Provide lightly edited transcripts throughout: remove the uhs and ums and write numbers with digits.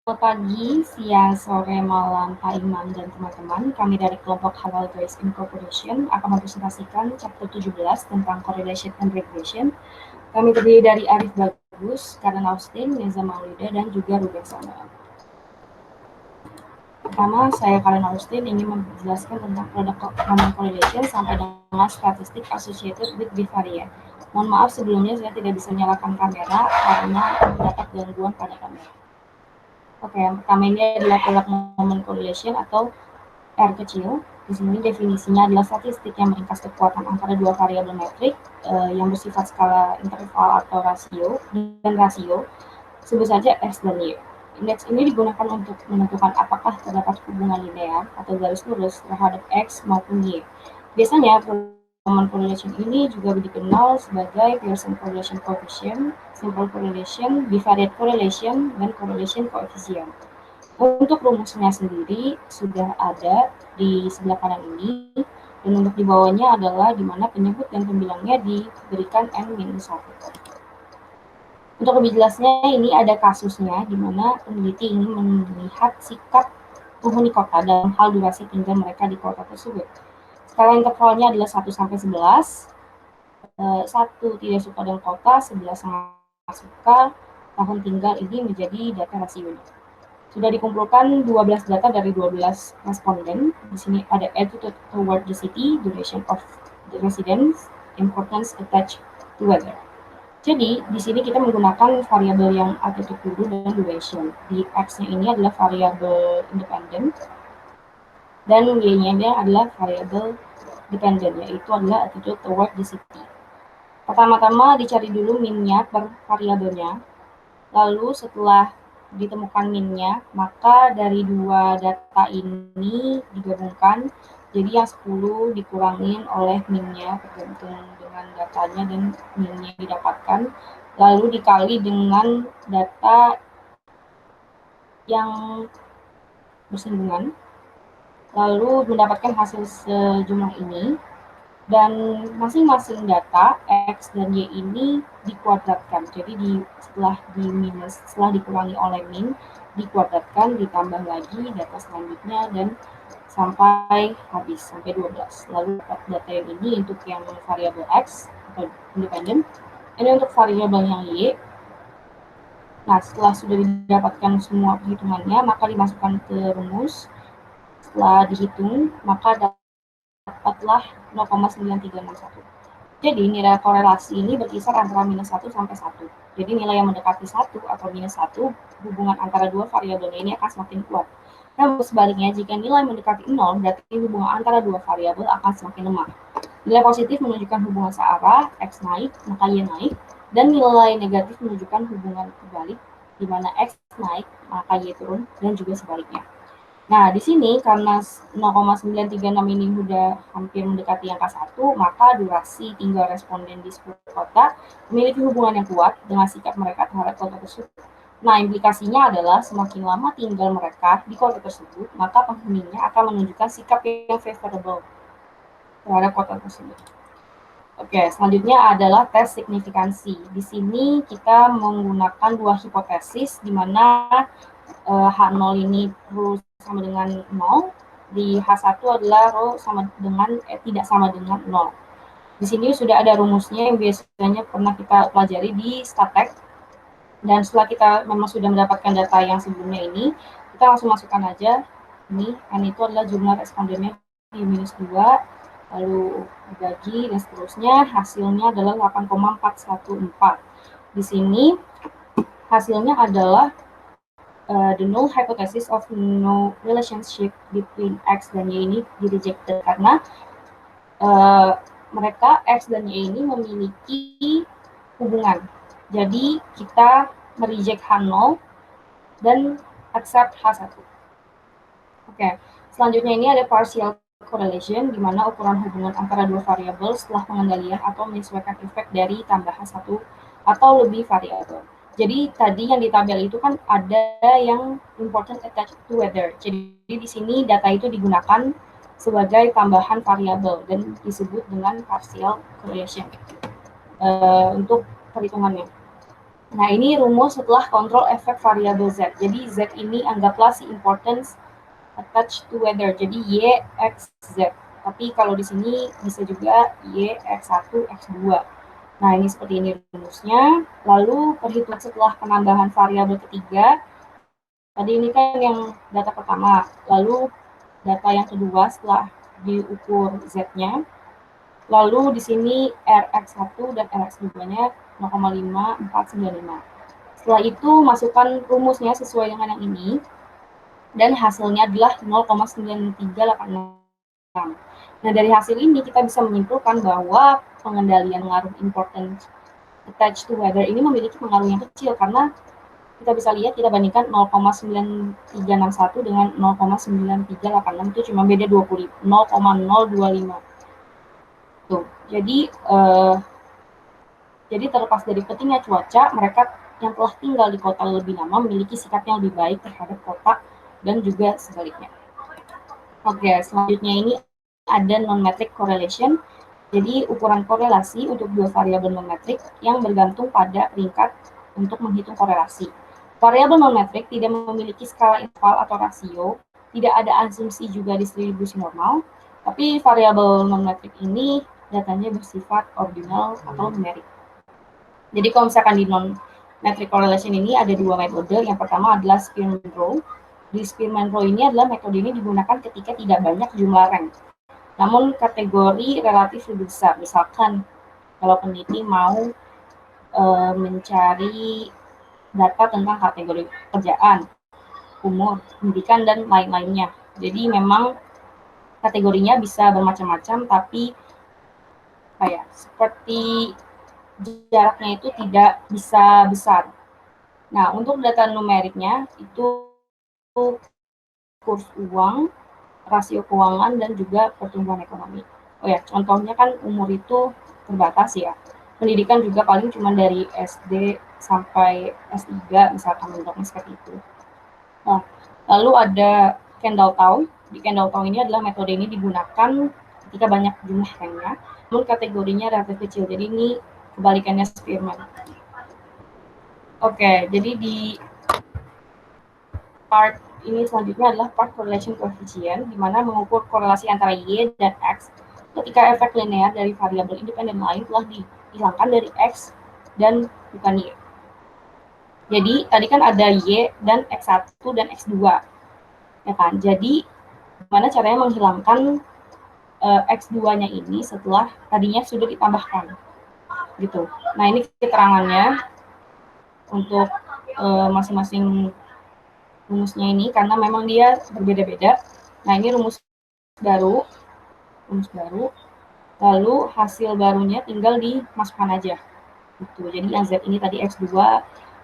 Selamat pagi, siang, sore, malam, Pak Iman dan teman-teman. Kami dari kelompok Halal Grace Incorporation akan mempresentasikan chapter 17 tentang correlation and regression. Kami terdiri dari Arif Bagus, Karen Austin, Neza Maulida, dan juga Ruben Samuel. Pertama, saya Karen Austin ingin menjelaskan tentang produk common correlation sampai dengan statistik associated with bivariate. Mohon maaf sebelumnya saya tidak bisa menyalakan kamera karena terdapat gangguan pada kamera. Oke, yang pertama ini adalah product moment correlation atau R kecil. Di sini definisinya adalah statistik yang meringkas kekuatan antara dua variabel metrik yang bersifat skala interval atau rasio dan rasio sebut saja X dan Y. Indeks ini digunakan untuk menentukan apakah terdapat hubungan linear atau garis lurus terhadap X maupun Y. Biasanya moment correlation ini juga dikenal sebagai Pearson correlation coefficient, simple correlation, bivariate correlation, dan correlation coefficient. Untuk rumusnya sendiri sudah ada di sebelah kanan ini, dan untuk di bawahnya adalah di mana penyebut dan pembilangnya diberikan N-1. Untuk lebih jelasnya, ini ada kasusnya di mana peneliti ingin melihat sikap penghuni kota dalam hal durasi tinggal mereka di kota tersebut. Skala intervalnya adalah 1 sampai 11. 1 tidak suka dengan kota, 11 sangat suka. Tahun tinggal ini menjadi data rasionya. Sudah dikumpulkan 12 data dari 12 responden. Di sini ada attitude toward the city, duration of the residence, importance attached to weather. Jadi, di sini kita menggunakan variabel yang attitude dulu dan duration. Di X-nya ini adalah variabel independen, dan Y-nya adalah variabel dependent, yaitu adalah attitude toward the city. Pertama-tama dicari dulu min-nya per variabelnya, lalu setelah ditemukan min-nya, maka dari dua data ini digabungkan, jadi yang 10 dikurangin oleh min-nya tergantung dengan datanya dan min-nya didapatkan, lalu dikali dengan data yang bersinggungan, lalu mendapatkan hasil sejumlah ini, dan masing-masing data X dan Y ini dikuadratkan. Jadi setelah dikurangi oleh min, dikuadratkan, ditambah lagi data selanjutnya, dan sampai habis, sampai 12. Lalu data yang ini untuk yang variabel X atau independen, ini untuk variabel yang Y. Nah, setelah sudah didapatkan semua perhitungannya, maka dimasukkan ke rumus. Setelah dihitung, maka dapatlah 0,9361. Jadi nilai korelasi ini berkisar antara minus 1 sampai 1. Jadi nilai yang mendekati 1 atau minus 1, hubungan antara dua variabelnya ini akan semakin kuat. Namun sebaliknya, jika nilai mendekati 0, berarti hubungan antara dua variabel akan semakin lemah. Nilai positif menunjukkan hubungan searah, X naik, maka Y naik, dan nilai negatif menunjukkan hubungan kebalik, di mana X naik, maka Y turun, dan juga sebaliknya. Nah, di sini karena 0,936 ini sudah hampir mendekati angka 1, maka durasi tinggal responden di 10 kota memiliki hubungan yang kuat dengan sikap mereka terhadap kota tersebut. Nah, implikasinya adalah semakin lama tinggal mereka di kota tersebut, maka penghuninya akan menunjukkan sikap yang favorable terhadap kota tersebut. Oke, selanjutnya adalah tes signifikansi. Di sini kita menggunakan dua hipotesis, di mana H0 ini rho sama dengan 0, di H1 adalah rho sama dengan tidak sama dengan 0. Di sini sudah ada rumusnya yang biasanya pernah kita pelajari di statek, dan setelah kita memang sudah mendapatkan data yang sebelumnya ini, kita langsung masukkan aja ini, N itu adalah jumlah respondennya di minus 2, lalu dibagi dan seterusnya, hasilnya adalah 8,414. Di sini hasilnya adalah the null hypothesis of no relationship between X dan Y ini di-rejected karena mereka X dan Y ini memiliki hubungan. Jadi kita mereject H0 dan accept H1. Oke, selanjutnya ini ada partial correlation, di mana ukuran hubungan antara dua variabel setelah pengendalian atau menyesuaikan efek dari tambahan satu atau lebih variabel. Jadi tadi yang di tabel itu kan ada yang important attached to weather. Jadi di sini data itu digunakan sebagai tambahan variabel dan disebut dengan partial correlation untuk perhitungannya. Nah, ini rumus setelah kontrol efek variabel Z. Jadi Z ini anggaplah si importance attached to weather. Jadi Y, X, Z. Tapi kalau di sini bisa juga Y, X1, X2. Nah, ini seperti ini rumusnya. Lalu perhitungan setelah penambahan variabel ketiga. Tadi ini kan yang data pertama. Lalu data yang kedua setelah diukur Z-nya. Lalu di sini RX1 dan RX2-nya 0,5495. Setelah itu masukkan rumusnya sesuai dengan yang ini dan hasilnya adalah 0,9386. Nah, dari hasil ini kita bisa menyimpulkan bahwa pengendalian pengaruh important attached to weather ini memiliki pengaruh yang kecil karena kita bisa lihat kita bandingkan 0,9361 dengan 0,9386 itu cuma beda 0,025. Tuh. Jadi terlepas dari pentingnya cuaca, mereka yang telah tinggal di kota lebih lama memiliki sikap yang lebih baik terhadap kota dan juga sebaliknya. Oke, selanjutnya ini ada non-metric correlation. Jadi ukuran korelasi untuk dua variabel non-metrik yang bergantung pada peringkat untuk menghitung korelasi. Variabel non-metrik tidak memiliki skala interval atau rasio, tidak ada asumsi juga distribusi normal, tapi variabel non-metrik ini datanya bersifat ordinal atau numerik. Jadi kalau misalkan di non-metric correlation ini ada dua metode. Yang pertama adalah Spearman-Rho. Di Spearman-Rho ini adalah metode ini digunakan ketika tidak banyak jumlah rank. Namun kategori relatif lebih besar. Misalkan kalau peneliti mau mencari data tentang kategori pekerjaan, umur, pendidikan, dan lain-lainnya. Jadi memang kategorinya bisa bermacam-macam, tapi seperti jaraknya itu tidak bisa besar. Nah, untuk data numeriknya itu kurs uang, rasio keuangan, dan juga pertumbuhan ekonomi. Oh ya, contohnya kan umur itu terbatas ya. Pendidikan juga paling cuma dari SD sampai S3, misalkan bentuknya seperti itu. Nah, lalu ada Kendall-Tau. Di Kendall-Tau ini adalah metode ini digunakan ketika banyak jumlah ranknya, namun kategorinya relatif kecil. Jadi ini kebalikannya Spearman. Oke, jadi di part ini selanjutnya adalah part correlation coefficient, di mana mengukur korelasi antara Y dan X ketika efek linear dari variabel independen lain telah dihilangkan dari X dan bukan Y. Jadi tadi kan ada Y dan X1 dan X2, ya kan? Jadi gimana caranya menghilangkan X2-nya ini setelah tadinya sudah ditambahkan, gitu. Nah, ini keterangannya untuk masing-masing rumusnya ini karena memang dia berbeda-beda. Nah, ini rumus baru, lalu hasil barunya tinggal dimasukkan aja. Gitu. Jadi yang Z ini tadi X2,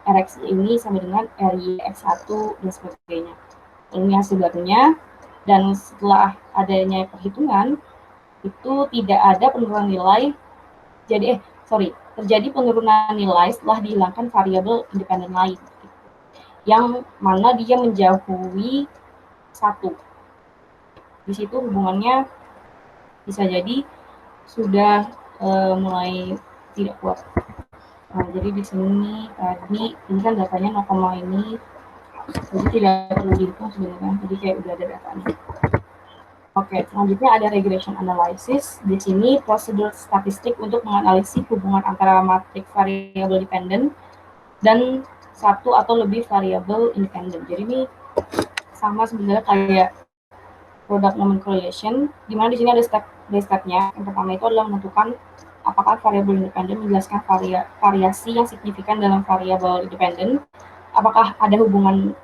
RX ini sama dengan RY X1 dan sebagainya. Lalu ini hasil barunya, dan setelah adanya perhitungan itu tidak ada penurunan nilai. Terjadi penurunan nilai setelah dihilangkan variabel independen lain, yang mana dia menjauhi 1. Di situ hubungannya bisa jadi sudah mulai tidak kuat. Nah, jadi di sini tadi ini kan datanya 0, ini, jadi tidak perlu dihitung sebenarnya. Jadi kayak udah ada datanya. Oke, selanjutnya ada regression analysis. Di sini prosedur statistik untuk menganalisis hubungan antara matrik variabel dependent dan satu atau lebih variabel independent. Jadi ini sama sebenarnya kayak product nomenclature correlation, di mana di sini ada step-nya. Yang pertama itu adalah menentukan apakah variabel independen menjelaskan variasi yang signifikan dalam variabel independen, apakah ada hubungan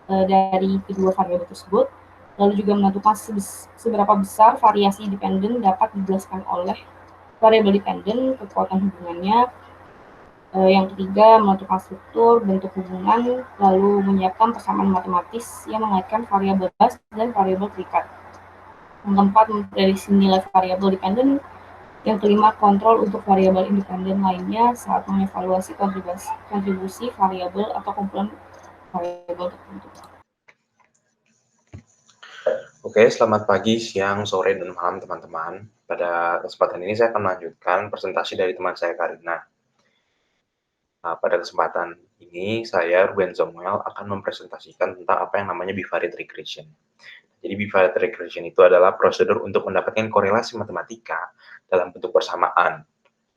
dari kedua variabel tersebut, lalu juga menentukan seberapa besar variasi independen dapat dijelaskan oleh variabel dependen, kekuatan hubungannya. Yang ketiga, menentukan struktur, bentuk hubungan, lalu menyiapkan persamaan matematis yang mengaitkan variabel bebas dan variabel terikat. Yang keempat, memprediksi nilai variabel dependen. Yang kelima, kontrol untuk variabel independen lainnya saat mengevaluasi kontribusi variabel atau kumpulan variabel tertentu. Oke, selamat pagi, siang, sore, dan malam teman-teman. Pada kesempatan ini saya akan melanjutkan presentasi dari teman saya Karina. Pada kesempatan ini, saya, Ruben Samuel, akan mempresentasikan tentang apa yang namanya bivariate regression. Jadi bivariate regression itu adalah prosedur untuk mendapatkan korelasi matematika dalam bentuk persamaan.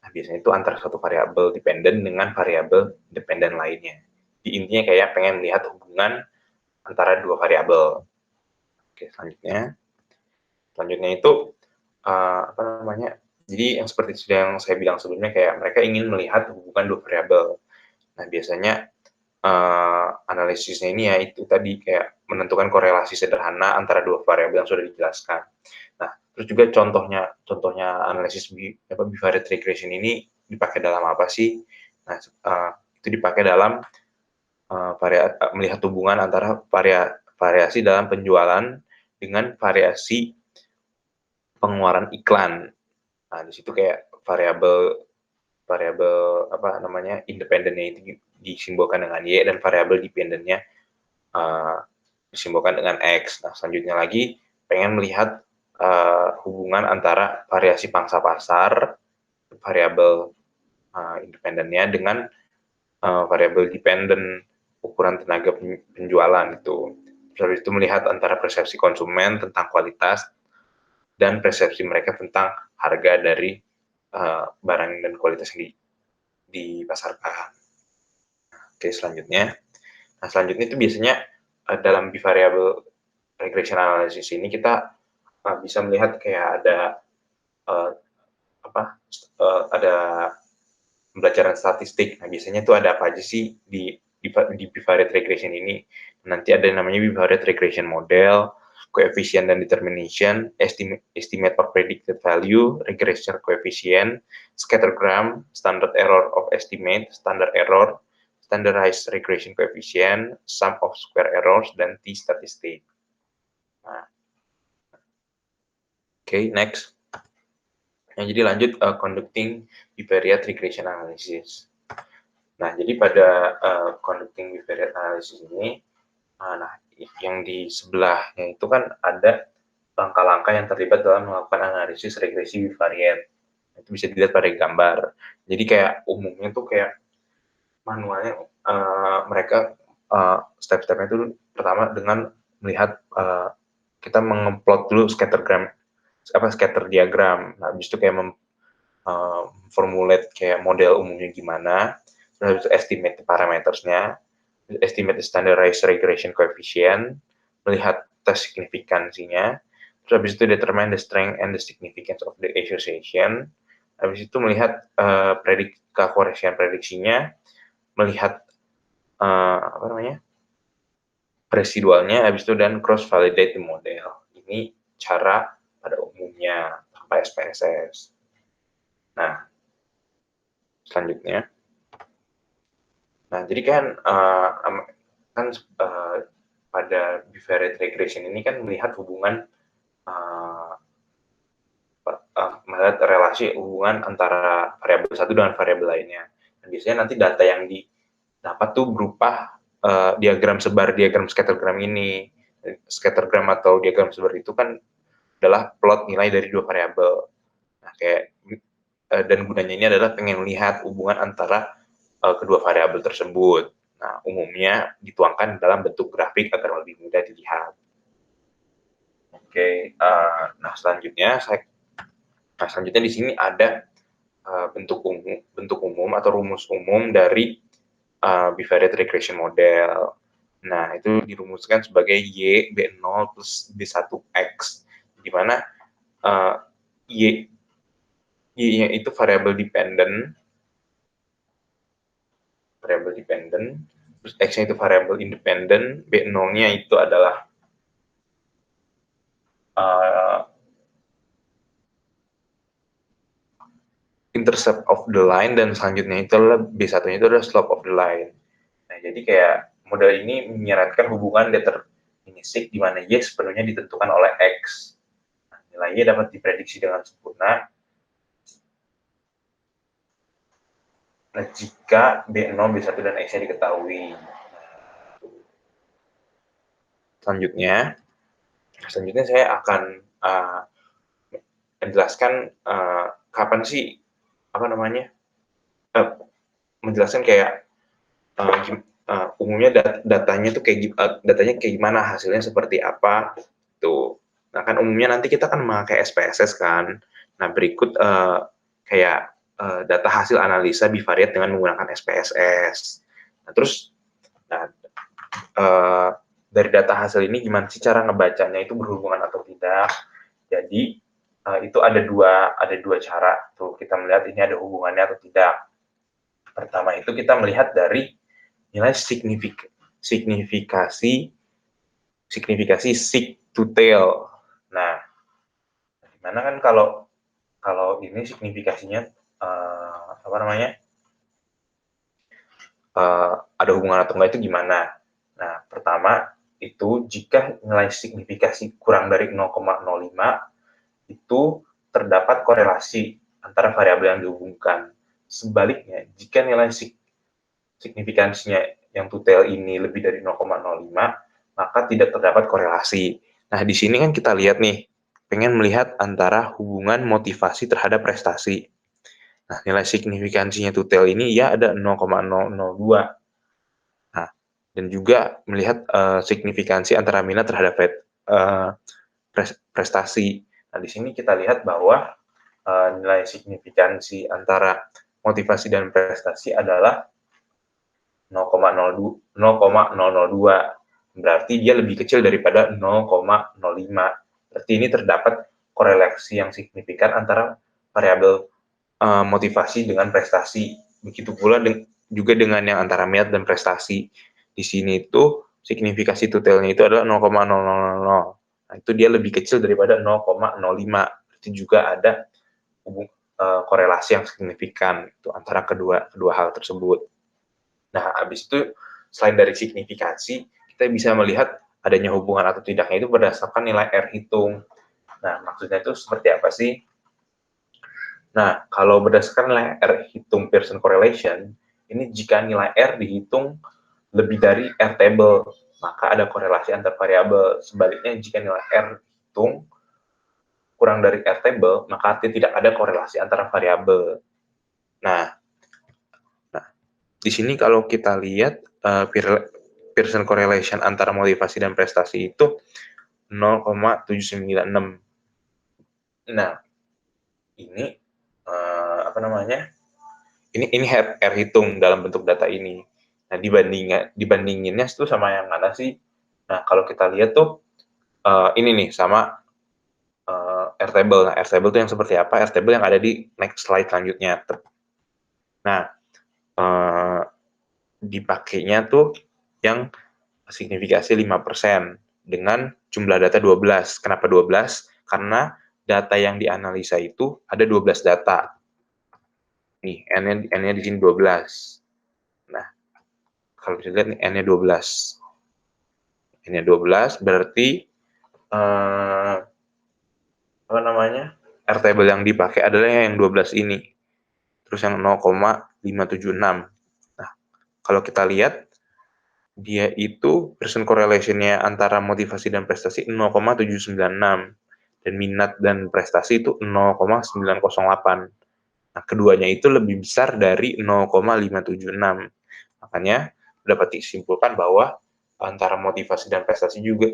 Nah, biasanya itu antara satu variabel dependen dengan variabel dependen lainnya. Di intinya kayak pengen lihat hubungan antara dua variabel. Oke, selanjutnya itu apa namanya? Jadi yang seperti yang saya bilang sebelumnya, kayak mereka ingin melihat hubungan dua variabel. Nah, biasanya analisisnya ini ya itu tadi, kayak menentukan korelasi sederhana antara dua variabel yang sudah dijelaskan. Nah, terus juga contohnya analisis bivariate regression ini dipakai dalam apa sih? Nah, itu dipakai dalam melihat hubungan antara variasi dalam penjualan dengan variasi pengeluaran iklan. Nah, di situ kayak variabel apa namanya independennya itu disimbolkan dengan Y dan variabel dependennya disimbolkan dengan X. Nah, selanjutnya lagi pengen melihat hubungan antara variasi pangsa pasar, variabel independennya dengan variabel dependen, ukuran tenaga penjualan itu. Terus itu melihat antara persepsi konsumen tentang kualitas dan persepsi mereka tentang harga dari barang dan kualitas yang dipasarkan. Oke, selanjutnya. Nah, selanjutnya itu biasanya dalam bivariable regression analysis ini kita bisa melihat kayak ada ada pembelajaran statistik. Nah, biasanya itu ada apa aja sih di bivariate regression ini? Nanti ada namanya bivariate regression model, coefficient dan determination, estimate or predicted value, regression coefficient, scattergram, standard error of estimate, standard error, standardized regression coefficient, sum of square errors, dan t-statistic. Nah, next. Nah, jadi lanjut conducting bivariate regression analysis. Nah, jadi pada conducting bivariate analysis ini, nah yang di sebelahnya itu kan ada langkah-langkah yang terlibat dalam melakukan analisis regresi bivariate. Itu bisa dilihat pada gambar. Jadi kayak umumnya tuh kayak manualnya mereka step-stepnya itu pertama dengan melihat kita mengemplot dulu scatter diagram. Nah, habis itu kayak formulate kayak model umumnya gimana, terus habis itu estimate parametersnya, estimate the standardized regression coefficient, melihat tes signifikansinya, terus habis itu determine the strength and the significance of the association, habis itu melihat keakurasian prediksinya, melihat apa namanya residualnya, habis itu dan cross validate the model. Ini cara pada umumnya sampai SPSS. Nah, selanjutnya. Nah, jadi kan pada bivariate regression ini kan melihat hubungan melihat relasi hubungan antara variabel satu dengan variabel lainnya. Dan biasanya nanti data yang didapat tuh berupa diagram scattergram ini. Scattergram atau diagram sebar itu kan adalah plot nilai dari dua variabel. Nah, kayak dan gunanya ini adalah pengen lihat hubungan antara kedua variabel tersebut. Nah, umumnya dituangkan dalam bentuk grafik agar lebih mudah dilihat. Oke, nah selanjutnya di sini ada bentuk umum atau rumus umum dari bivariate regression model. Nah, itu dirumuskan sebagai Y B0 plus B1X, di mana Y-nya itu variabel dependent, terus X-nya itu variabel independent, B0-nya itu adalah intercept of the line, dan selanjutnya itu adalah B1-nya itu adalah slope of the line. Nah, jadi kayak model ini menyeratkan hubungan deterministik di mana Y sepenuhnya ditentukan oleh X. Nah, nilai Y dapat diprediksi dengan sempurna jika B0, B1, dan X-nya diketahui. Selanjutnya saya akan menjelaskan kapan sih menjelaskan kayak umumnya datanya tuh datanya kayak gimana, hasilnya seperti apa tuh. Nah kan umumnya nanti kita kan memakai SPSS kan. Nah berikut kayak data hasil analisa bivariat dengan menggunakan SPSS. Nah terus dari data hasil ini gimana sih cara ngebacanya itu berhubungan atau tidak. Jadi itu ada dua cara tuh kita melihat ini ada hubungannya atau tidak. Pertama itu kita melihat dari nilai signifikasi sig to tail. Nah, dimana kan kalau ini signifikasinya apa namanya ada hubungan atau enggak itu gimana? Nah, pertama itu jika nilai signifikasi kurang dari 0,05 itu terdapat korelasi antara variabel yang dihubungkan. Sebaliknya, jika nilai signifikansinya yang to tail ini lebih dari 0,05, maka tidak terdapat korelasi. Nah, di sini kan kita lihat nih, pengen melihat antara hubungan motivasi terhadap prestasi. Nah, nilai signifikansinya to tail ini ya ada 0,002. Nah, dan juga melihat signifikansi antara minat terhadap prestasi. Nah, di sini kita lihat bahwa nilai signifikansi antara motivasi dan prestasi adalah 0,002. Berarti dia lebih kecil daripada 0,05. Berarti ini terdapat korelasi yang signifikan antara variabel motivasi dengan prestasi. Begitu pula juga dengan yang antara minat dan prestasi. Di sini itu signifikasi totalnya itu adalah 0,000. Nah, itu dia lebih kecil daripada 0,05. Itu juga ada korelasi yang signifikan itu antara kedua hal tersebut. Nah, habis itu selain dari signifikansi, kita bisa melihat adanya hubungan atau tidaknya itu berdasarkan nilai R hitung. Nah, maksudnya itu seperti apa sih? Nah, kalau berdasarkan nilai R hitung Pearson correlation, ini jika nilai R dihitung lebih dari R table, maka ada korelasi antar variabel. Sebaliknya, jika nilai R hitung kurang dari R table, maka tidak ada korelasi antara variabel. Nah, di sini kalau kita lihat Pearson correlation antara motivasi dan prestasi itu 0,796. Nah, ini apa namanya? Ini R hitung dalam bentuk data ini. Nah, dibandinginnya itu sama yang mana sih? Nah, kalau kita lihat tuh ini nih sama R table. Nah, R table itu yang seperti apa? R table yang ada di next slide selanjutnya. Nah, dipakainya tuh yang signifikasi 5% dengan jumlah data 12. Kenapa 12? Karena data yang dianalisa itu ada 12 data. Nih, N-nya di sini 12. Nah, kalau bisa lihat nih, N-nya 12. N-nya 12 berarti apa namanya? R table yang dipakai adalah yang 12 ini. Terus yang 0,576. Nah, kalau kita lihat dia itu Pearson correlation-nya antara motivasi dan prestasi 0,796 dan minat dan prestasi itu 0,908. Nah, keduanya itu lebih besar dari 0,576. Makanya dapat disimpulkan bahwa antara motivasi dan prestasi juga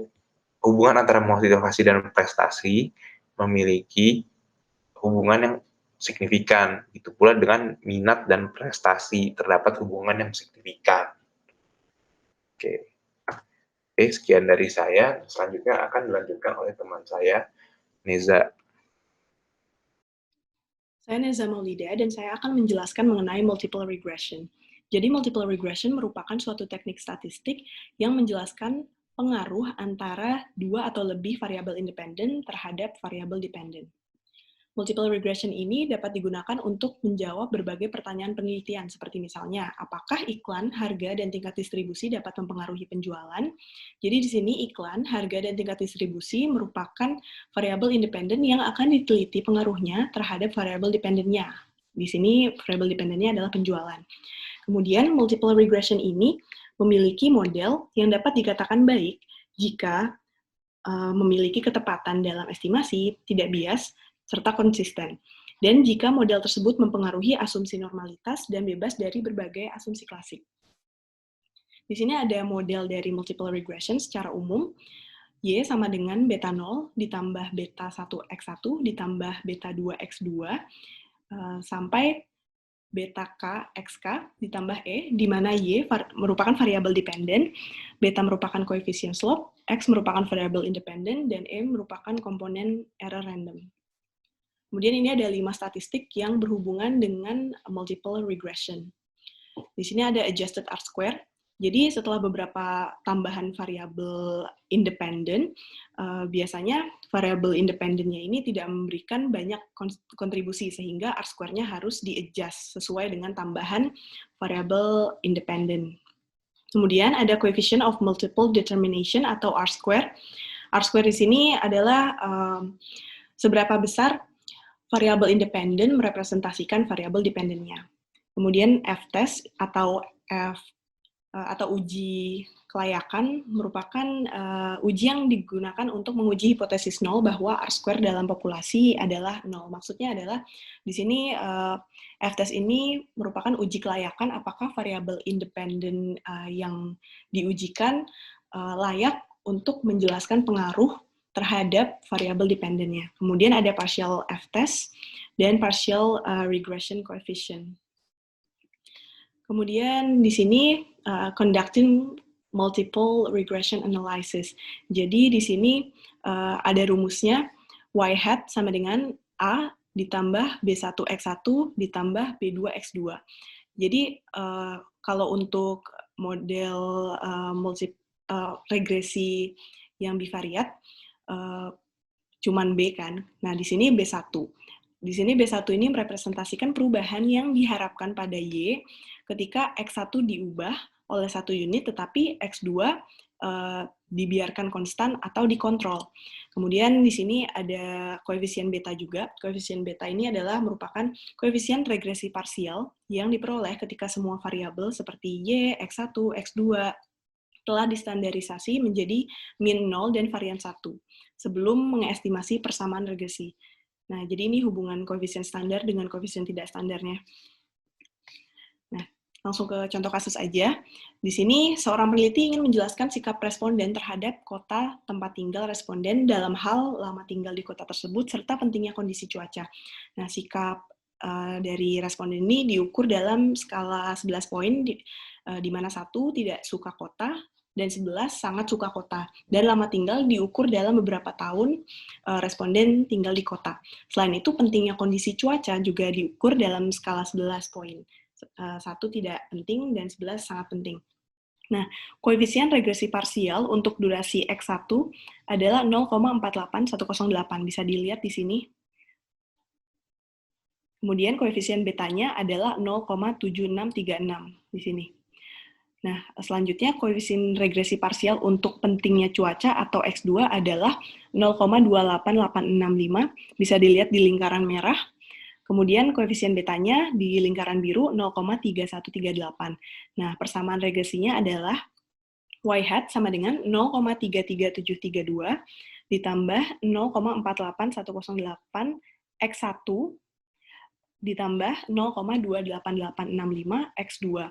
hubungan antara motivasi dan prestasi memiliki hubungan yang signifikan. Itu pula dengan minat dan prestasi terdapat hubungan yang signifikan. Oke. Oke, sekian dari saya. Selanjutnya akan dilanjutkan oleh teman saya, Neza. Saya Neza Maulida dan saya akan menjelaskan mengenai multiple regression. Jadi multiple regression merupakan suatu teknik statistik yang menjelaskan pengaruh antara dua atau lebih variabel independen terhadap variabel dependen. Multiple regression ini dapat digunakan untuk menjawab berbagai pertanyaan penelitian, seperti misalnya, apakah iklan, harga, dan tingkat distribusi dapat mempengaruhi penjualan? Jadi di sini iklan, harga, dan tingkat distribusi merupakan variabel independen yang akan diteliti pengaruhnya terhadap variabel dependennya. Di sini variabel dependennya adalah penjualan. Kemudian multiple regression ini memiliki model yang dapat dikatakan baik jika memiliki ketepatan dalam estimasi, tidak bias, serta konsisten. dan jika model tersebut mempengaruhi asumsi normalitas dan bebas dari berbagai asumsi klasik. Di sini ada model dari multiple regression secara umum. Y sama dengan beta 0 ditambah beta 1x1 ditambah beta 2x2 sampai beta k xk ditambah E, di mana Y merupakan variabel dependen, beta merupakan koefisien slope, X merupakan variabel independen, dan E merupakan komponen error random. Kemudian ini ada 5 statistik yang berhubungan dengan multiple regression. Di sini ada adjusted R-square. Jadi setelah beberapa tambahan variabel independen, biasanya variabel independennya ini tidak memberikan banyak kontribusi, sehingga R-square-nya harus di-adjust sesuai dengan tambahan variabel independen. Kemudian ada coefficient of multiple determination atau R-square. R-square di sini adalah seberapa besar variabel independen merepresentasikan variabel dependennya. Kemudian F-test atau uji kelayakan merupakan uji yang digunakan untuk menguji hipotesis nol bahwa R-square dalam populasi adalah nol. Maksudnya adalah di sini F-test ini merupakan uji kelayakan apakah variabel independen yang diujikan layak untuk menjelaskan pengaruh terhadap variabel dependennya. Kemudian ada partial F-test dan partial regression coefficient. Kemudian di sini conducting multiple regression analysis. Jadi di sini ada rumusnya y hat sama dengan A ditambah B1x1 ditambah B2x2. Jadi kalau untuk model regresi yang bivariat cuman B kan. Nah, di sini B1. Di sini B1 ini merepresentasikan perubahan yang diharapkan pada Y ketika X1 diubah oleh 1 unit, tetapi X2 dibiarkan konstan atau dikontrol. Kemudian di sini ada koefisien beta juga. Koefisien beta ini adalah merupakan koefisien regresi parsial yang diperoleh ketika semua variabel seperti Y, X1, X2 telah distandarisasi menjadi min 0 dan varian 1 sebelum mengestimasi persamaan regresi. Nah, jadi ini hubungan koefisien standar dengan koefisien tidak standarnya. Nah, langsung ke contoh kasus aja. Di sini, seorang peneliti ingin menjelaskan sikap responden terhadap kota tempat tinggal responden dalam hal lama tinggal di kota tersebut, serta pentingnya kondisi cuaca. Nah, sikap dari responden ini diukur dalam skala 11 poin, di mana 1 tidak suka kota, dan 11 sangat suka kota. Dan lama tinggal diukur dalam beberapa tahun responden tinggal di kota. Selain itu, pentingnya kondisi cuaca juga diukur dalam skala 11 poin. 1 tidak penting dan 11 sangat penting. Nah, koefisien regresi parsial untuk durasi X1 adalah 0,48108. Bisa dilihat di sini. Kemudian koefisien betanya adalah 0,7636 di sini. Nah, selanjutnya koefisien regresi parsial untuk pentingnya cuaca atau X2 adalah 0,28865, bisa dilihat di lingkaran merah. Kemudian koefisien betanya di lingkaran biru 0,3138. Nah, persamaan regresinya adalah y hat sama dengan 0,33732 ditambah 0,48108 X1 ditambah 0,28865 X2.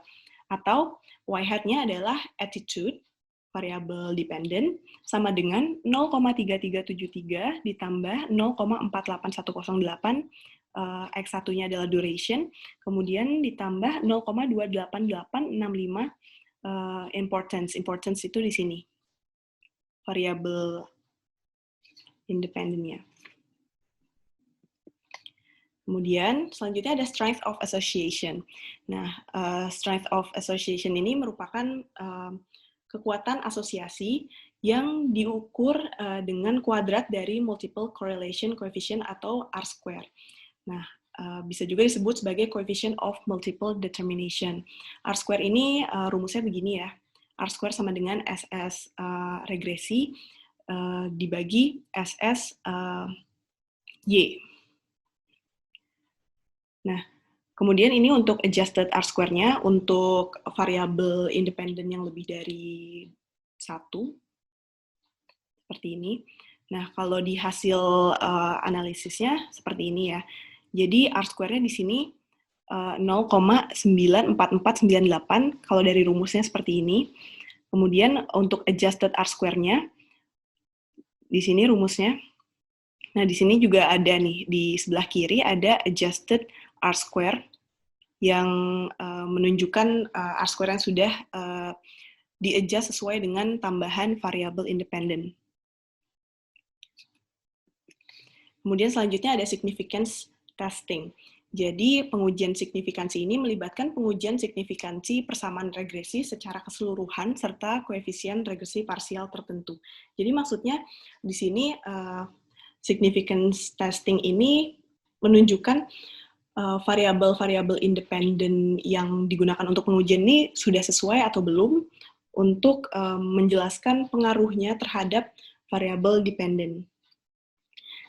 Atau y hat-nya adalah attitude, variabel dependent, sama dengan 0,3373 ditambah 0,48108, X1-nya adalah duration, kemudian ditambah 0,28865 importance. Importance itu di sini, variabel independentnya. Kemudian, selanjutnya ada strength of association. Nah, strength of association ini merupakan kekuatan asosiasi yang diukur dengan kuadrat dari multiple correlation coefficient atau R-square. Nah, bisa juga disebut sebagai coefficient of multiple determination. R-square ini rumusnya begini ya. R-square sama dengan SS regresi dibagi SS Y. Nah, kemudian ini untuk adjusted R-square-nya, untuk variabel independen yang lebih dari 1, seperti ini. Nah, kalau di hasil analisisnya seperti ini ya. Jadi R-square-nya di sini 0,94498 kalau dari rumusnya seperti ini. Kemudian untuk adjusted R-square-nya, di sini rumusnya. Nah, di sini juga ada nih, di sebelah kiri ada adjusted R-square yang menunjukkan R-square yang sudah di-adjust sesuai dengan tambahan variabel independen. Kemudian selanjutnya ada significance testing. Jadi pengujian signifikansi ini melibatkan pengujian signifikansi persamaan regresi secara keseluruhan serta koefisien regresi parsial tertentu. Jadi maksudnya di sini significance testing ini menunjukkan variabel-variabel independen yang digunakan untuk pengujian ini sudah sesuai atau belum untuk menjelaskan pengaruhnya terhadap variabel dependen.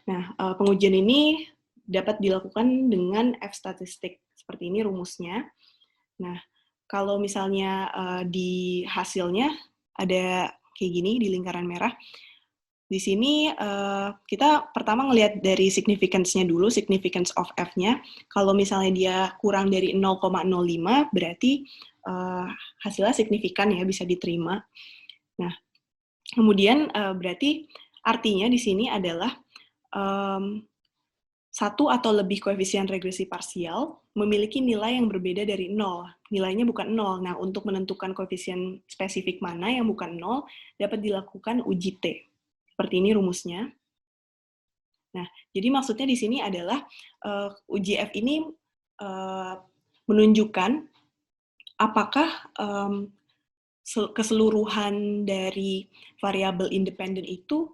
Nah, pengujian ini dapat dilakukan dengan F-statistik. Seperti ini rumusnya. Nah, kalau misalnya di hasilnya ada kayak gini di lingkaran merah, di sini kita pertama ngelihat dari significance-nya dulu, significance of F-nya. Kalau misalnya dia kurang dari 0,05, berarti hasilnya signifikan ya, bisa diterima. Nah, kemudian berarti artinya di sini adalah satu atau lebih koefisien regresi parsial memiliki nilai yang berbeda dari 0. Nilainya bukan 0. Nah, untuk menentukan koefisien spesifik mana yang bukan 0, dapat dilakukan uji T. Seperti ini rumusnya. Nah, jadi maksudnya di sini adalah uji F ini menunjukkan apakah keseluruhan dari variabel independen itu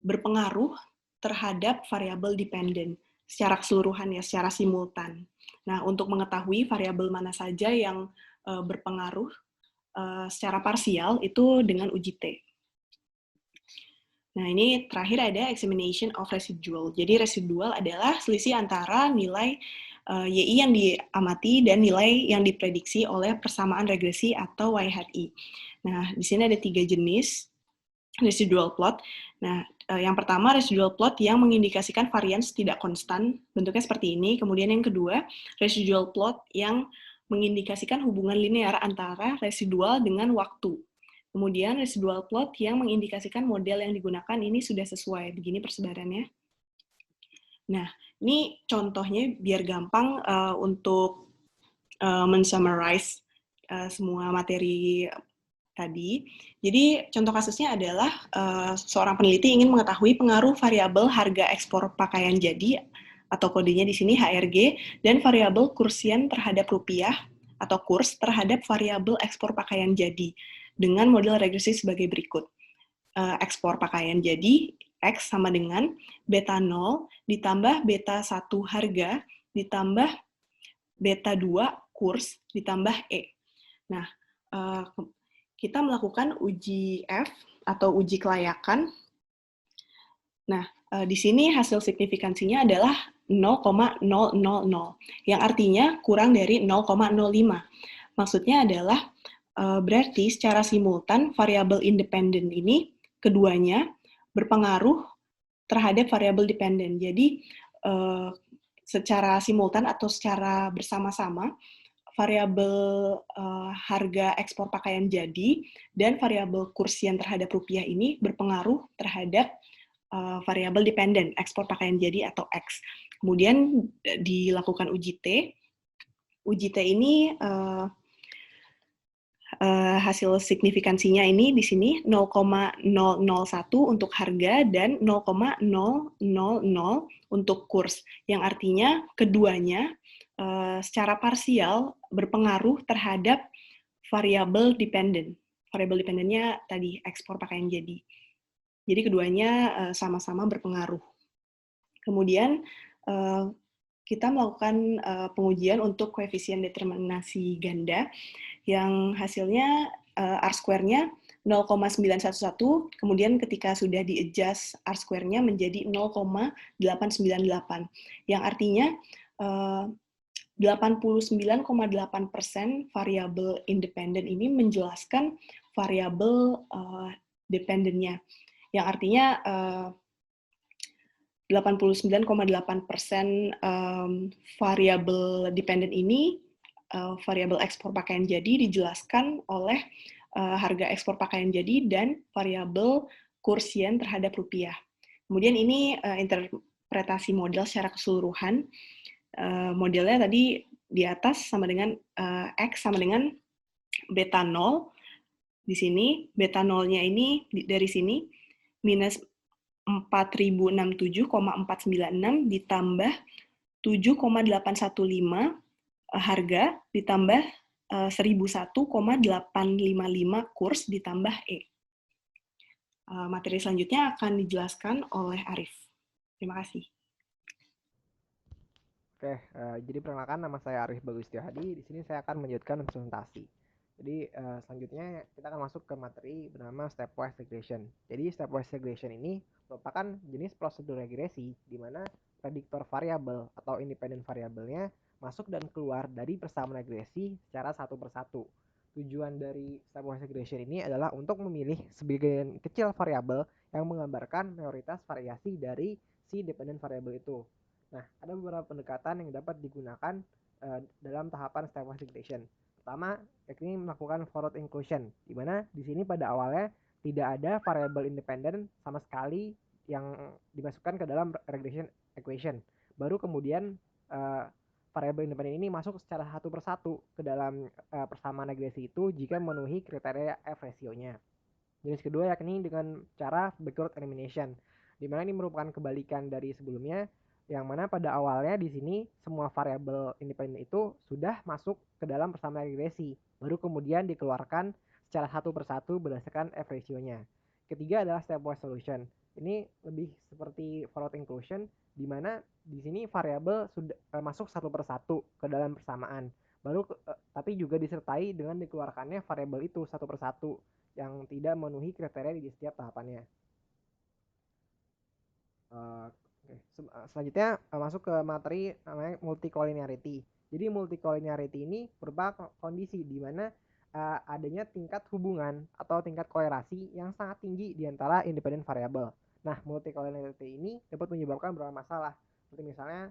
berpengaruh terhadap variabel dependen secara keseluruhan ya, secara simultan. Nah, untuk mengetahui variabel mana saja yang berpengaruh secara parsial itu dengan uji T. Nah, ini terakhir ada examination of residual. Jadi residual adalah selisih antara nilai YI yang diamati dan nilai yang diprediksi oleh persamaan regresi atau YHI. Nah, di sini ada 3 jenis residual plot. Nah, yang pertama residual plot yang mengindikasikan varians tidak konstan, bentuknya seperti ini. Kemudian yang kedua, residual plot yang mengindikasikan hubungan linear antara residual dengan waktu. Kemudian residual plot yang mengindikasikan model yang digunakan ini sudah sesuai. Begini persebarannya. Nah, ini contohnya biar gampang untuk men-summarize semua materi tadi. Jadi contoh kasusnya adalah seorang peneliti ingin mengetahui pengaruh variabel harga ekspor pakaian jadi atau kodenya di sini HRG dan variabel kursian terhadap rupiah atau kurs terhadap variabel ekspor pakaian jadi dengan model regresi sebagai berikut. Ekspor pakaian jadi X sama dengan beta 0 ditambah beta 1 harga ditambah beta 2 kurs ditambah E. Nah, kita melakukan uji F atau uji kelayakan. Nah, di sini hasil signifikansinya adalah 0,000, yang artinya kurang dari 0,05. Maksudnya adalah berarti secara simultan variabel independen ini keduanya berpengaruh terhadap variabel dependen. Jadi secara simultan atau secara bersama-sama variabel harga ekspor pakaian jadi dan variabel kursian terhadap rupiah ini berpengaruh terhadap variabel dependen ekspor pakaian jadi atau X. Kemudian dilakukan uji T. Uji T ini hasil signifikansinya ini di sini 0,001 untuk harga dan 0,000 untuk kurs, yang artinya keduanya secara parsial berpengaruh terhadap variabel dependen. Variabel dependennya tadi ekspor pakaian jadi. Jadi keduanya sama-sama berpengaruh. Kemudian kita melakukan pengujian untuk koefisien determinasi ganda yang hasilnya R-square-nya 0,911, kemudian ketika sudah di-adjust R-square-nya menjadi 0,898, yang artinya 89,8% variabel independen ini menjelaskan variabel dependennya, yang artinya 89,8% variabel dependent ini, variabel ekspor pakaian jadi dijelaskan oleh harga ekspor pakaian jadi dan variabel kurs yen terhadap rupiah. Kemudian ini interpretasi model secara keseluruhan. Modelnya tadi di atas sama dengan X sama dengan beta 0. Di sini beta 0-nya ini dari sini minus 4067,496 ditambah 7,815 harga ditambah 1001,855 kurs ditambah E. Materi selanjutnya akan dijelaskan oleh Arif. Terima kasih. Oke, jadi perkenalkan nama saya Arif Bagustiah Hadi. Di sini saya akan melanjutkan presentasi. Jadi selanjutnya kita akan masuk ke materi bernama stepwise regression. Jadi stepwise regression ini merupakan jenis prosedur regresi di mana prediktor variabel atau independen variabelnya masuk dan keluar dari persamaan regresi secara satu persatu. Tujuan dari stepwise regression ini adalah untuk memilih sebagian kecil variabel yang menggambarkan mayoritas variasi dari si dependent variabel itu. Nah, ada beberapa pendekatan yang dapat digunakan dalam tahapan stepwise regression. Pertama, yakni melakukan forward inclusion, di mana di sini pada awalnya tidak ada variabel independen sama sekali yang dimasukkan ke dalam regression equation. Baru kemudian variabel independen ini masuk secara satu persatu ke dalam persamaan regresi itu jika memenuhi kriteria F ratio-nya. Jenis kedua yakni dengan cara backward elimination, di mana ini merupakan kebalikan dari sebelumnya, yang mana pada awalnya di sini semua variabel independen itu sudah masuk ke dalam persamaan regresi, baru kemudian dikeluarkan secara satu persatu berdasarkan F ratio-nya. Ketiga adalah stepwise solution. Ini lebih seperti forward inclusion, di mana di sini variabel sudah masuk satu persatu ke dalam persamaan, baru tapi juga disertai dengan dikeluarkannya variabel itu satu persatu yang tidak memenuhi kriteria di setiap tahapannya. Selanjutnya masuk ke materi namanya multicollinearity. Jadi multicollinearity ini merupakan kondisi di mana adanya tingkat hubungan atau tingkat kolerasi yang sangat tinggi di antara independent variable. Nah, multicollinearity ini dapat menyebabkan beberapa masalah, seperti misalnya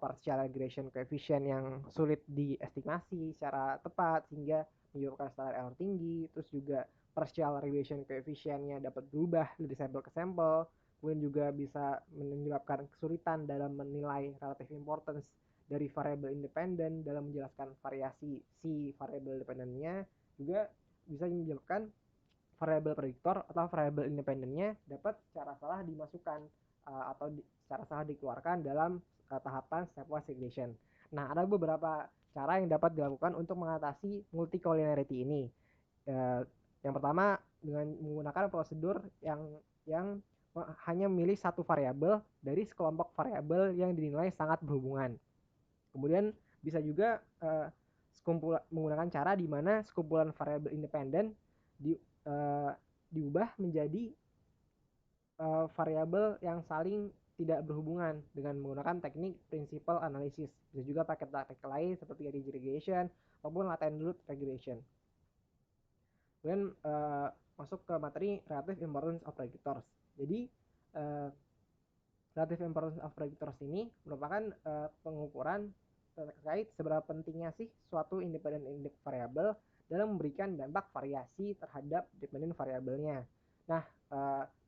partial regression coefficient yang sulit diestimasi secara tepat sehingga menyebabkan standar error tinggi, terus juga partial regression coefficient-nya dapat berubah dari sampel ke sampel, kemudian juga bisa menyebabkan kesulitan dalam menilai relative importance dari variabel independen dalam menjelaskan variasi si variabel independennya, juga bisa menyebabkan variabel prediktor atau variabel independennya dapat secara salah dimasukkan atau secara salah dikeluarkan dalam tahapan stepwise regression. Nah, ada beberapa cara yang dapat dilakukan untuk mengatasi multicollinearity ini. Yang pertama dengan menggunakan prosedur yang hanya memilih satu variabel dari sekelompok variabel yang dinilai sangat berhubungan. Kemudian bisa juga menggunakan cara di mana sekumpulan variabel independen diubah menjadi variabel yang saling tidak berhubungan dengan menggunakan teknik principal analysis. Bisa juga pakai teknik lain seperti edge regression maupun latent root regression. Kemudian masuk ke materi relative importance of predictors. Jadi relative importance of predictors ini merupakan pengukuran terkait seberapa pentingnya sih suatu independent variable dalam memberikan dampak variasi terhadap dependent variabelnya. Nah,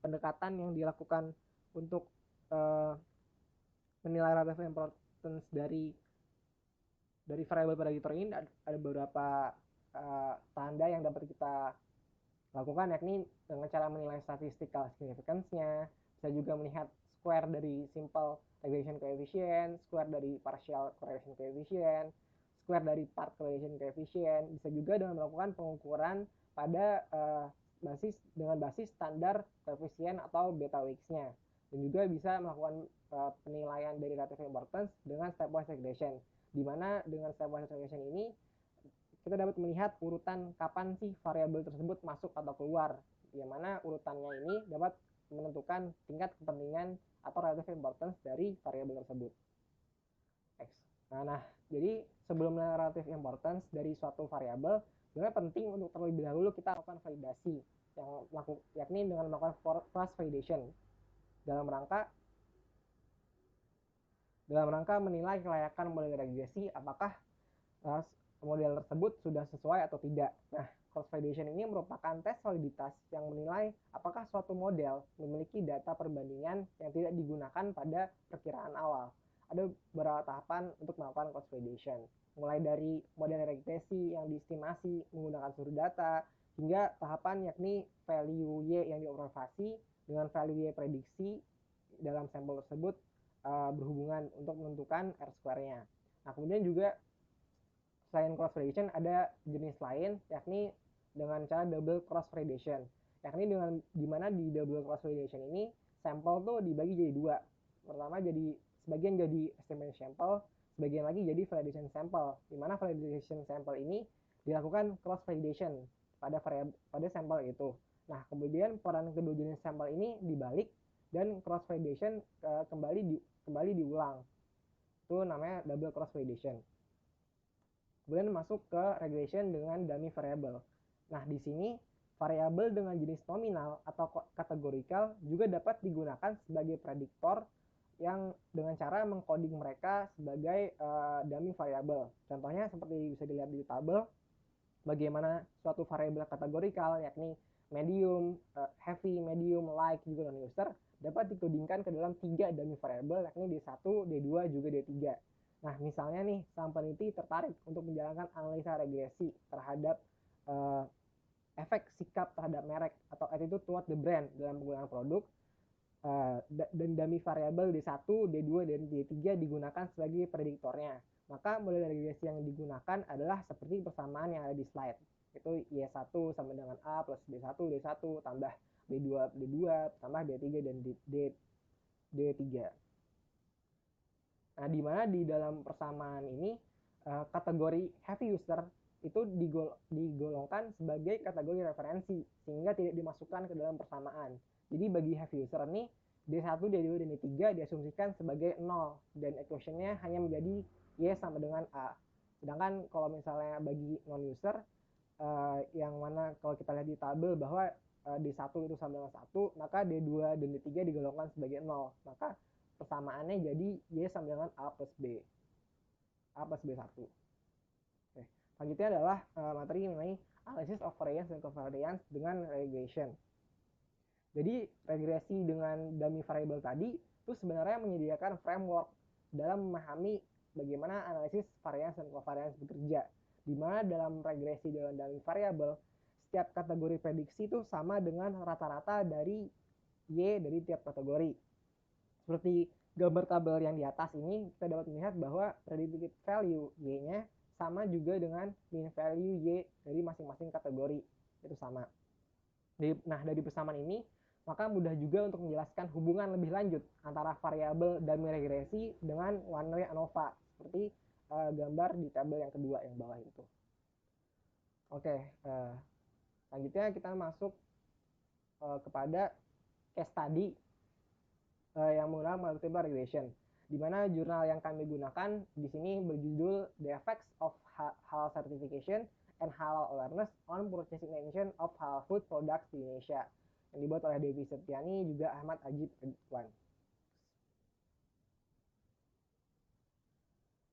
pendekatan yang dilakukan untuk menilai relative importance dari variabel predictor ini ada beberapa tanda yang dapat kita lakukan, yakni dengan cara menilai statistical significance-nya, bisa juga melihat square dari simple regression coefficient, square dari partial correlation coefficient, square dari part correlation coefficient, bisa juga dengan melakukan pengukuran pada basis standar koefisien atau beta weights-nya, dan juga bisa melakukan penilaian dari relative importance dengan stepwise regression, di mana dengan stepwise regression ini kita dapat melihat urutan kapan sih variabel tersebut masuk atau keluar, yang mana urutannya ini dapat menentukan tingkat kepentingan atau relative importance dari variabel tersebut. Nah, jadi sebelum relative importance dari suatu variabel, sebenarnya penting untuk terlebih dahulu kita lakukan validasi, yakni dengan melakukan cross validation dalam rangka dalam rangka menilai kelayakan model regresi apakah model tersebut sudah sesuai atau tidak. Nah, cross validation ini merupakan tes validitas yang menilai apakah suatu model memiliki data perbandingan yang tidak digunakan pada perkiraan awal. Ada beberapa tahapan untuk melakukan cross validation, mulai dari model regresi yang diestimasi menggunakan seluruh data, hingga tahapan yakni value Y yang diobservasi dengan value Y prediksi dalam sampel tersebut berhubungan untuk menentukan R-square-nya. Nah, kemudian juga selain cross validation ada jenis lain yakni dengan cara double cross validation, yakni dengan dimana di double cross validation ini sampel tuh dibagi jadi dua. Pertama jadi sebagian jadi estimation sample, sebagian lagi jadi validation sample, dimana validation sample ini dilakukan cross validation pada sampel itu. Nah, kemudian peran kedua jenis sampel ini dibalik dan cross validation kembali diulang. Itu namanya double cross validation. Kemudian masuk ke regression dengan dummy variable. Nah, di sini variabel dengan jenis nominal atau kategorikal juga dapat digunakan sebagai prediktor yang dengan cara mengcoding mereka sebagai dummy variable. Contohnya seperti bisa dilihat di tabel, bagaimana suatu variabel kategorikal yakni medium, heavy, medium, light, juga non-user dapat dikodingkan ke dalam 3 dummy variable yakni D1, D2, juga D3. Nah, misalnya nih, sang peneliti tertarik untuk menjalankan analisa regresi terhadap efek sikap terhadap merek atau attitude toward the brand dalam penggunaan produk, dan dummy variable D1, D2, dan D3 digunakan sebagai prediktornya. Maka model regresi yang digunakan adalah seperti persamaan yang ada di slide. Itu Y1 sama dengan A plus D1, D1 tambah D2, D2 tambah D3 dan D3. Nah, di mana di dalam persamaan ini kategori heavy user itu digolongkan sebagai kategori referensi sehingga tidak dimasukkan ke dalam persamaan. Jadi bagi heavy user ini D1, D2, dan D3 diasumsikan sebagai 0 dan equationnya hanya menjadi Y sama dengan A. Sedangkan kalau misalnya bagi non-user yang mana kalau kita lihat di tabel bahwa D1 itu sama dengan 1, maka D2 dan D3 digolongkan sebagai 0. Maka persamaannya jadi Y sama dengan A plus B. A plus B1. Oke. Selanjutnya adalah materi mengenai analysis of variance dan covariance dengan regression. Jadi regresi dengan dummy variable tadi itu sebenarnya menyediakan framework dalam memahami bagaimana analisis variance dan covariance bekerja. Di mana dalam regresi dengan dummy variable, setiap kategori prediksi itu sama dengan rata-rata dari Y dari tiap kategori. Seperti gambar tabel yang di atas ini, kita dapat melihat bahwa predicted value Y-nya sama juga dengan mean value Y dari masing-masing kategori. Itu sama. Nah, dari persamaan ini, maka mudah juga untuk menjelaskan hubungan lebih lanjut antara variabel dummy regresi dengan one way ANOVA, seperti gambar di tabel yang kedua yang bawah itu. Oke, selanjutnya kita masuk kepada case study yang menggunakan multiple regression, di mana jurnal yang kami gunakan di sini berjudul The Effects of Halal Certification and Halal Awareness on Purchasing Intention of Halal Food Products di Indonesia, yang dibuat oleh Devi Septiani juga Ahmad Ajib Edwan.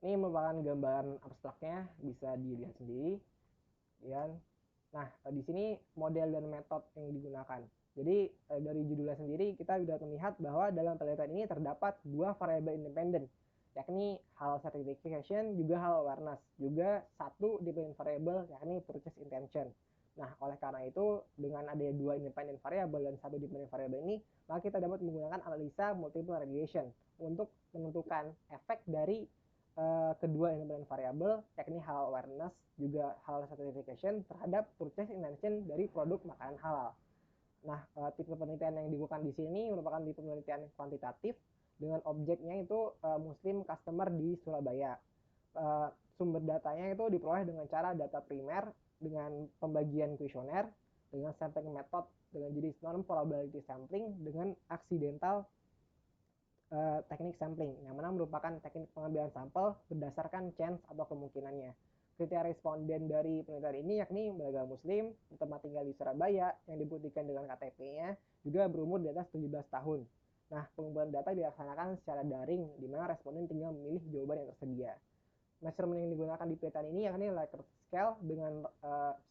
Ini merupakan gambaran abstraknya, bisa dilihat sendiri. Nah, di sini model dan metode yang digunakan. Jadi dari judulnya sendiri kita sudah melihat bahwa dalam penelitian ini terdapat dua variabel independen, yakni halal certification juga halal awareness, juga satu dependent variable yakni purchase intention. Nah, oleh karena itu dengan adanya dua independent variable dan satu dependent variable ini, maka kita dapat menggunakan analisa multiple regression untuk menentukan efek dari kedua independent variable yakni halal awareness juga halal certification terhadap purchase intention dari produk makanan halal. Nah, tipe penelitian yang dilakukan di sini merupakan tipe penelitian kuantitatif dengan objeknya itu Muslim customer di Surabaya. Sumber datanya itu diperoleh dengan cara data primer dengan pembagian kuesioner, dengan sampling method dengan jenis non probability sampling, dengan accidental teknik sampling, yang mana merupakan teknik pengambilan sampel berdasarkan chance atau kemungkinannya. Kriteria responden dari penelitian ini yakni beragama Muslim, bertempat tinggal di Surabaya, yang dibuktikan dengan KTP-nya, juga berumur di atas 17 tahun. Nah, pengumpulan data dilaksanakan secara daring, di mana responden tinggal memilih jawaban yang tersedia. Measurement yang digunakan di penelitian ini yakni Likert scale dengan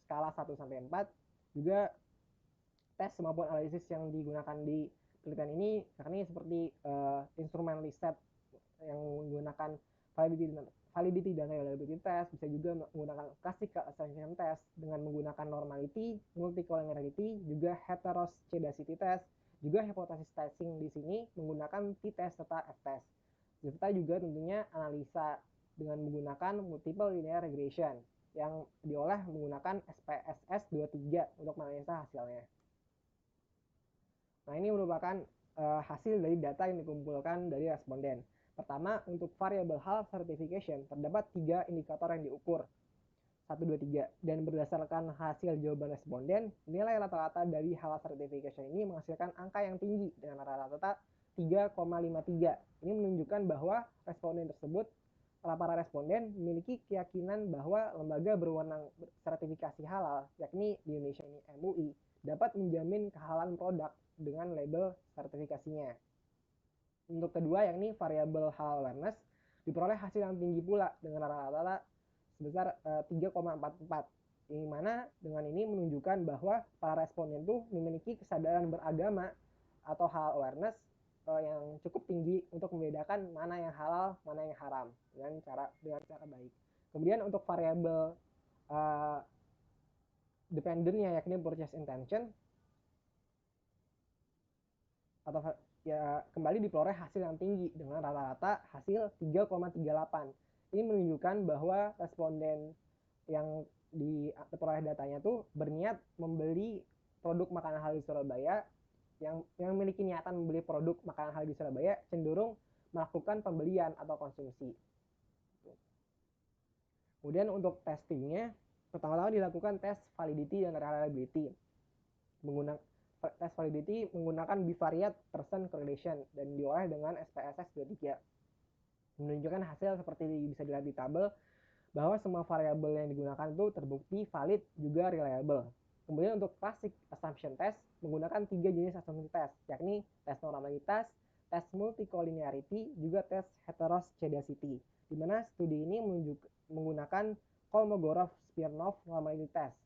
skala 1-4. Juga tes maupun analisis yang digunakan di penelitian ini yakni seperti instrumen Listet yang menggunakan validity dan reliability test, bisa juga menggunakan classical assumption test dengan menggunakan normality, multicollinearity, juga heteroscedasticity test, juga hypothesis testing di sini menggunakan t-test serta f-test. Serta juga tentunya analisa dengan menggunakan multiple linear regression yang diolah menggunakan SPSS 23 untuk menganalisa hasilnya. Nah, ini merupakan hasil dari data yang dikumpulkan dari responden. Pertama, untuk variable halal certification terdapat 3 indikator yang diukur. 1, 2, 3. Dan berdasarkan hasil jawaban responden, nilai rata-rata dari halal certification ini menghasilkan angka yang tinggi dengan rata-rata 3,53. Ini menunjukkan bahwa responden tersebut, para responden memiliki keyakinan bahwa lembaga berwenang sertifikasi halal, yakni di Indonesia ini MUI, dapat menjamin kehalalan produk dengan label sertifikasinya. Untuk kedua, yakni variabel halal awareness, diperoleh hasil yang tinggi pula dengan rata-rata sebesar 3,44. Di mana dengan ini menunjukkan bahwa para responden itu memiliki kesadaran beragama atau halal awareness yang cukup tinggi untuk membedakan mana yang halal, mana yang haram dengan cara baik. Kemudian untuk variabel dependentnya yakni purchase intention atau ya kembali diperoleh hasil yang tinggi dengan rata-rata hasil 3,38. Ini menunjukkan bahwa responden yang diperoleh datanya tuh berniat membeli produk makanan halal di Surabaya, yang memiliki niatan membeli produk makanan halal di Surabaya cenderung melakukan pembelian atau konsumsi. Kemudian untuk testingnya, pertama-tama dilakukan tes validity dan reliability. Tes validity menggunakan bivariate percent correlation dan diolah dengan SPSS 23. Menunjukkan hasil seperti bisa dilihat di tabel bahwa semua variabel yang digunakan itu terbukti valid juga reliable. Kemudian untuk classic assumption test menggunakan 3 jenis assumption test, yakni tes normalitas, tes multicollinearity, juga tes heteroscedasticity. Di mana studi ini menggunakan Kolmogorov-Smirnov normality test.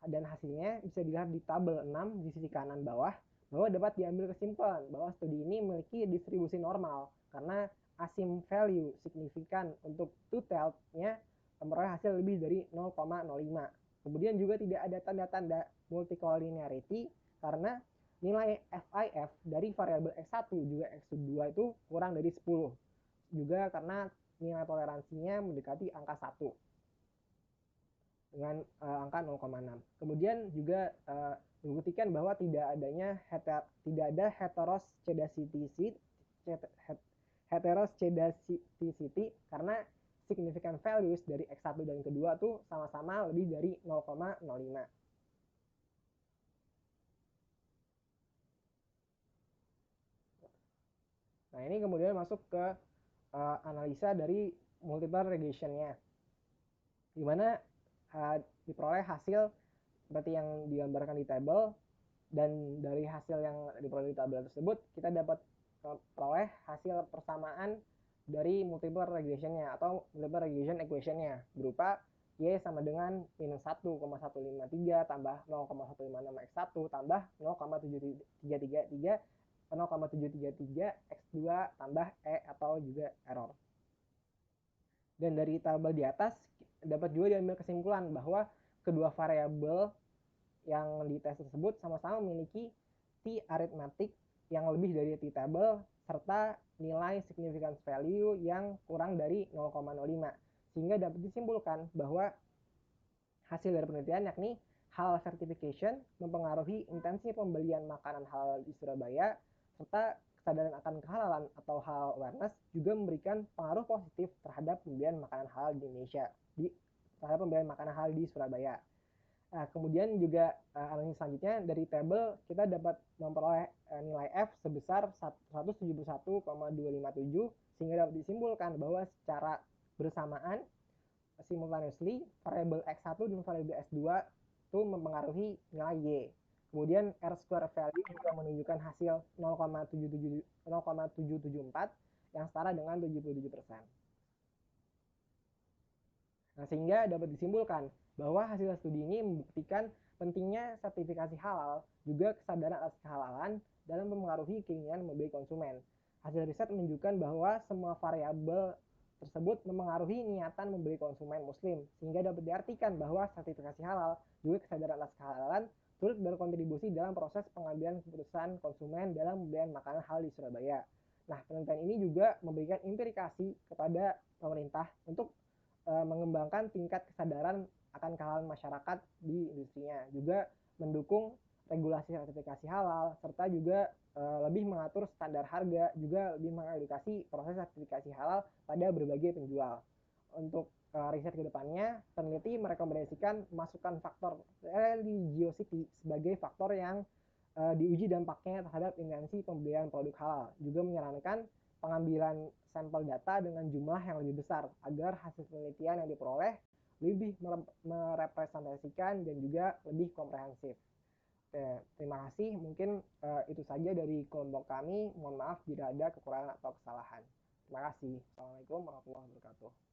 Dan hasilnya bisa dilihat di tabel 6 di sisi kanan bawah, bahwa dapat diambil kesimpulan bahwa studi ini memiliki distribusi normal karena asim value signifikan untuk two-tailed-nya memperoleh hasil lebih dari 0,05. Kemudian juga tidak ada tanda-tanda multicollinearity karena nilai FIF dari variabel X1 juga X2 itu kurang dari 10. Juga karena nilai toleransinya mendekati angka 1 dengan angka 0,6. Kemudian juga membuktikan bahwa tidak ada heteroscedasticity karena significant values dari X1 dan kedua tuh sama-sama lebih dari 0,05. Nah, ini kemudian masuk ke analisa dari multiple regression-nya, di mana diperoleh hasil seperti yang digambarkan di tabel, dan dari hasil yang diperoleh di tabel tersebut kita dapat peroleh hasil persamaan dari multiple regression-nya atau multiple regression equation-nya berupa Y sama dengan minus 1,153 tambah 0,156 X1 tambah 0,733 X2 tambah E atau juga error. Dan dari tabel di atas dapat juga diambil kesimpulan bahwa kedua variabel yang dites tersebut sama-sama memiliki t-arithmetic yang lebih dari t-table serta nilai significance value yang kurang dari 0,05, sehingga dapat disimpulkan bahwa hasil dari penelitian yakni halal certification mempengaruhi intensi pembelian makanan halal di Surabaya, serta kesadaran akan kehalalan atau halal awareness juga memberikan pengaruh positif terhadap pembelian makanan halal di Indonesia, terhadap pembelian makanan halal di Surabaya. Nah, kemudian juga analisis selanjutnya dari tabel kita dapat memperoleh nilai F sebesar 171,257, sehingga dapat disimpulkan bahwa secara bersamaan simultaneously variabel X1 dan variabel S2 itu mempengaruhi nilai Y. Kemudian R-square value juga menunjukkan hasil 0,774 yang setara dengan 77%. Nah, sehingga dapat disimpulkan bahwa hasil studi ini membuktikan pentingnya sertifikasi halal, juga kesadaran atas kehalalan dalam mempengaruhi keinginan membeli konsumen. Hasil riset menunjukkan bahwa semua variabel tersebut mempengaruhi niatan membeli konsumen muslim, sehingga dapat diartikan bahwa sertifikasi halal, juga kesadaran atas kehalalan, turut berkontribusi dalam proses pengambilan keputusan konsumen dalam pembelian makanan halal di Surabaya. Nah, penelitian ini juga memberikan implikasi kepada pemerintah untuk mengembangkan tingkat kesadaran akan kehalalan masyarakat di industrinya, juga mendukung regulasi sertifikasi halal, serta juga lebih mengatur standar harga, juga lebih mengedukasi proses sertifikasi halal pada berbagai penjual. Untuk riset kedepannya, peneliti merekomendasikan masukkan faktor religiosity sebagai faktor yang diuji dampaknya terhadap intensi pembelian produk halal. Juga menyarankan pengambilan sampel data dengan jumlah yang lebih besar agar hasil penelitian yang diperoleh lebih merepresentasikan dan juga lebih komprehensif. Terima kasih. Mungkin itu saja dari kelompok kami. Mohon maaf jika ada kekurangan atau kesalahan. Terima kasih. Assalamualaikum warahmatullahi wabarakatuh.